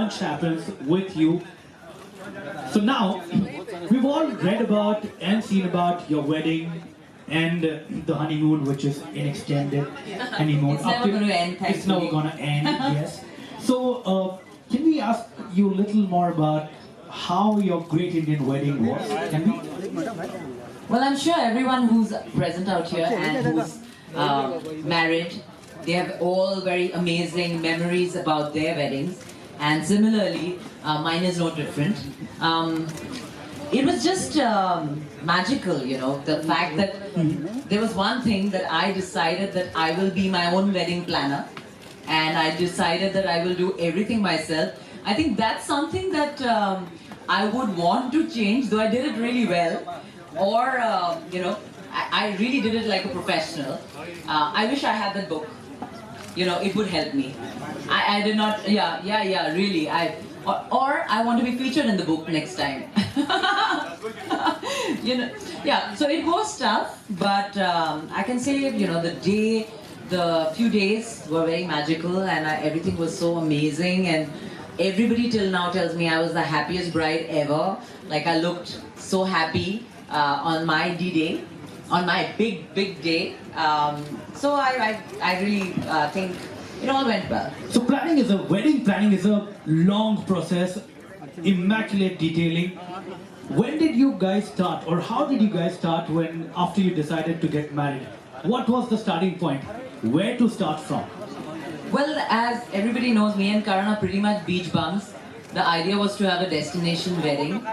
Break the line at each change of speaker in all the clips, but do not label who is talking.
launch happens with you. So now, we've all read about and seen about your wedding and the honeymoon, which is an extended honeymoon.
It's never going to end,
It's
thankfully.
never going to end, yes. So, can we ask you a little more about how your great Indian wedding was? Can we?
Well, I'm sure everyone who's present out here and who's married, they have all very amazing memories about their weddings. And similarly, mine is no different. It was just magical, you know, the fact that there was one thing that I decided that I will be my own wedding planner, and I decided that I will do everything myself. I think that's something that I would want to change, though I did it really well. Or, you know, I really did it like a professional. I wish I had that book. You know, it would help me. I did not, really. Or I want to be featured in the book next time. You know, yeah, so it was tough, but I can say, you know, the few days were very magical, and everything was so amazing, and everybody till now tells me I was the happiest bride ever. Like, I looked so happy on my D-Day, on my big day. So I really think it all went well.
So wedding planning is a long process, immaculate detailing. When did you guys start, or how did you guys start after you decided to get married? What was the starting point? Where to start from?
Well, as everybody knows, me and Karan are pretty much beach bums. The idea was to have a destination wedding,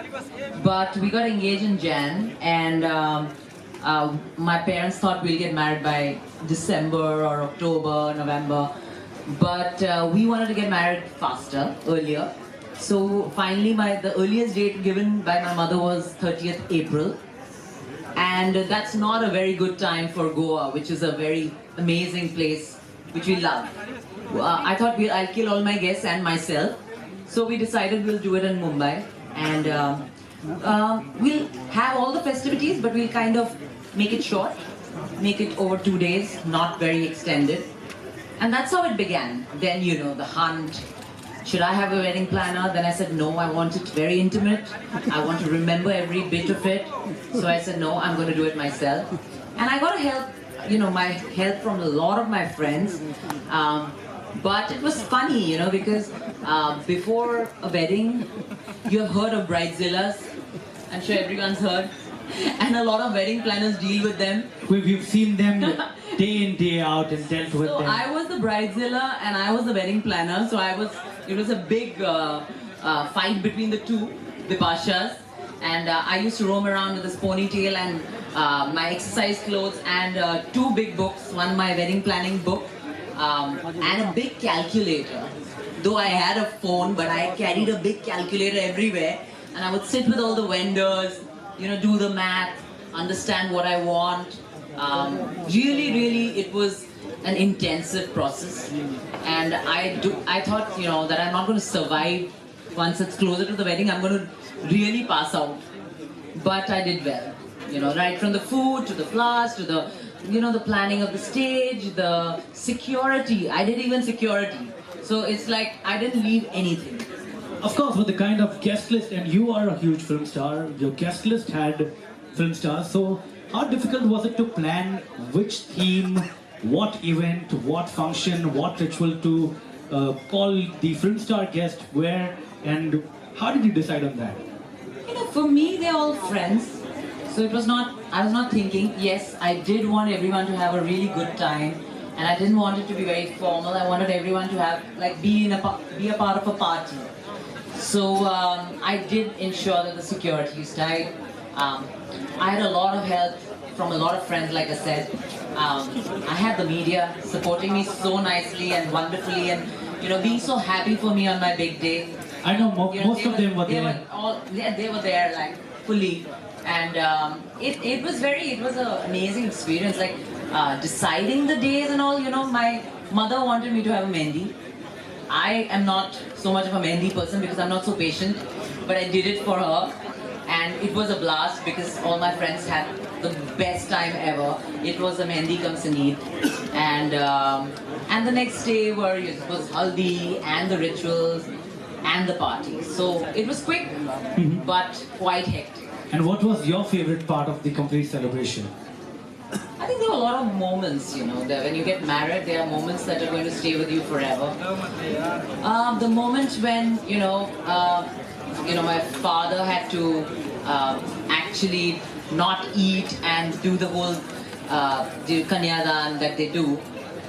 but we got engaged in Jan, and my parents thought we'll get married by December or October, November, but we wanted to get married faster, earlier. So finally, the earliest date given by my mother was 30th April, and that's not a very good time for Goa, which is a very amazing place, which we love. I thought I'll kill all my guests and myself, so we decided we'll do it in Mumbai, and we'll have all the festivities, but we'll kind of make it short, make it over 2 days, not very extended. And that's how it began. Then, you know, the hunt. Should I have a wedding planner? Then I said, no, I want it very intimate. I want to remember every bit of it. So I said, no, I'm going to do it myself. And I got help, you know, my help from a lot of my friends. But it was funny, you know, because before a wedding, you have heard of bridezillas. I'm sure everyone's heard. And a lot of wedding planners deal with them.
We've seen them day in, day out and dealt with them.
So I was the bridezilla and I was the wedding planner. So it was a big fight between the two Bipashas. And I used to roam around with this ponytail and my exercise clothes and 2 big books. One, my wedding planning book, and a big calculator. Though I had a phone, but I carried a big calculator everywhere. And I would sit with all the vendors, you know, do the math, understand what I want. Really, it was an intensive process. And I thought, you know, that I'm not going to survive once it's closer to the wedding. I'm going to really pass out. But I did well. You know, right from the food to the flowers to the, you know, the planning of the stage, the security. I did even security. So it's like I didn't leave anything.
Of course, with the kind of guest list, and you are a huge film star, your guest list had film stars, so how difficult was it to plan which theme, what event, what function, what ritual to call the film star guest where, and how did you decide on that?
You know, for me, they're all friends, so it was not, I was not thinking, yes, I did want everyone to have a really good time, and I didn't want it to be very formal. I wanted everyone to have, like, be a part of a party. So I did ensure that the security is tight. I had a lot of help from a lot of friends, like I said. I had the media supporting me so nicely and wonderfully, and, you know, being so happy for me on my big day.
I know most of them were there.
They were there, like, fully. And it was an amazing experience, like deciding the days and all. You know, my mother wanted me to have a mehndi. I am not so much of a mehndi person because I'm not so patient, but I did it for her, and it was a blast because all my friends had the best time ever. It was a mehndi cum sangeet, and the next day was haldi and the rituals, and the party. So it was quick, but quite hectic.
And what was your favorite part of the complete celebration?
I think there were a lot of moments, that when you get married, there are moments that are going to stay with you forever. The moment when, my father had to actually not eat and do the whole the kanyadan that they do.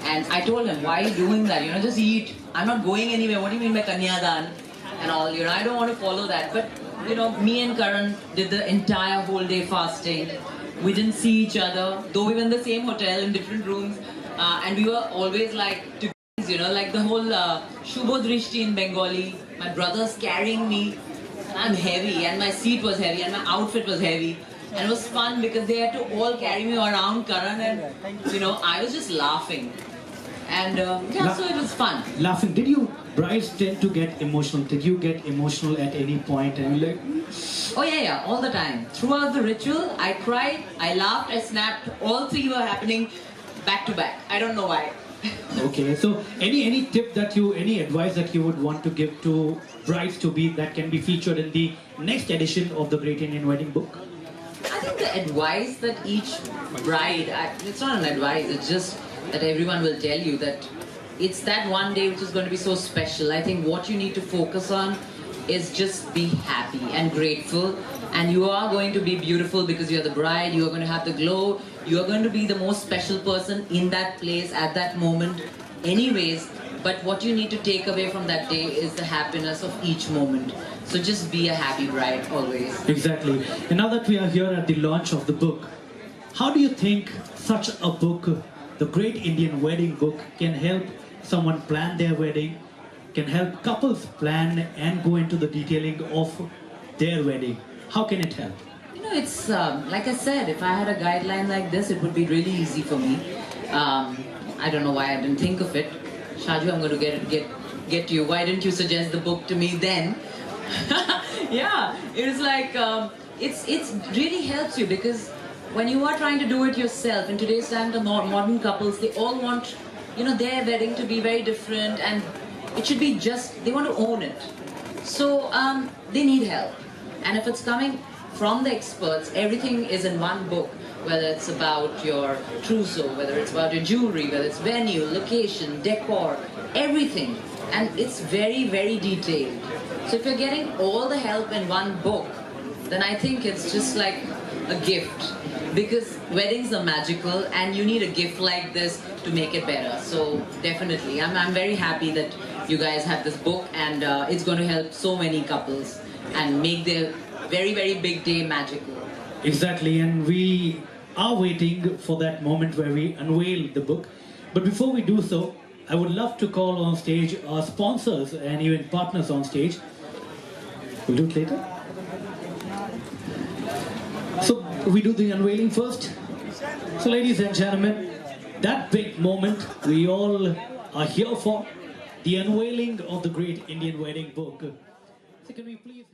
And I told him, why are you doing that? Just eat. I'm not going anywhere. What do you mean by kanyadan? And all, I don't want to follow that. But, me and Karan did the entire whole day fasting. We didn't see each other, though we were in the same hotel in different rooms. And we were always like, like the whole Shubhodrishti in Bengali. My brother's carrying me. And I'm heavy, and my seat was heavy, and my outfit was heavy. And it was fun because they had to all carry me around Karan, and I was just laughing. And so it was fun.
Laughing. Did you brides tend to get emotional? Did you get emotional at any point? And like,
oh yeah, all the time. Throughout the ritual, I cried, I laughed, I snapped. All three were happening back to back. I don't know why.
Okay, so any tip that any advice that you would want to give to brides to be that can be featured in the next edition of the Great Indian Wedding Book?
I think the advice that each bride, it's not an advice, it's just that everyone will tell you that it's that one day which is going to be so special. I think what you need to focus on is just be happy and grateful, and you are going to be beautiful because you're the bride, you are going to have the glow, you are going to be the most special person in that place at that moment anyways, but what you need to take away from that day is the happiness of each moment. So just be a happy bride always.
Exactly. And now that we are here at the launch of the book, how do you think such a book, the Great Indian Wedding Book, can help someone plan their wedding, can help couples plan and go into the detailing of their wedding? How can it help?
It's like I said, if I had a guideline like this, it would be really easy for me. I don't know why I didn't think of it. Shaju, I'm going to get to you. Why didn't you suggest the book to me then? Yeah, it was like, it's really helps you because when you are trying to do it yourself, in today's time, the modern couples, they all want, their wedding to be very different, and it should be they want to own it. So they need help. And if it's coming from the experts, everything is in one book, whether it's about your trousseau, whether it's about your jewelry, whether it's venue, location, decor, everything. And it's very, very detailed. So if you're getting all the help in one book, then I think it's just like a gift. Because weddings are magical and you need a gift like this to make it better. So definitely, I'm very happy that you guys have this book, and it's going to help so many couples and make their very, very big day magical.
Exactly, and we are waiting for that moment where we unveil the book. But before we do so, I would love to call on stage our sponsors and even partners on stage. We'll do it later. So we do the unveiling first. So ladies and gentlemen, that big moment we all are here for, the unveiling of the Great Indian Wedding Book. So can we please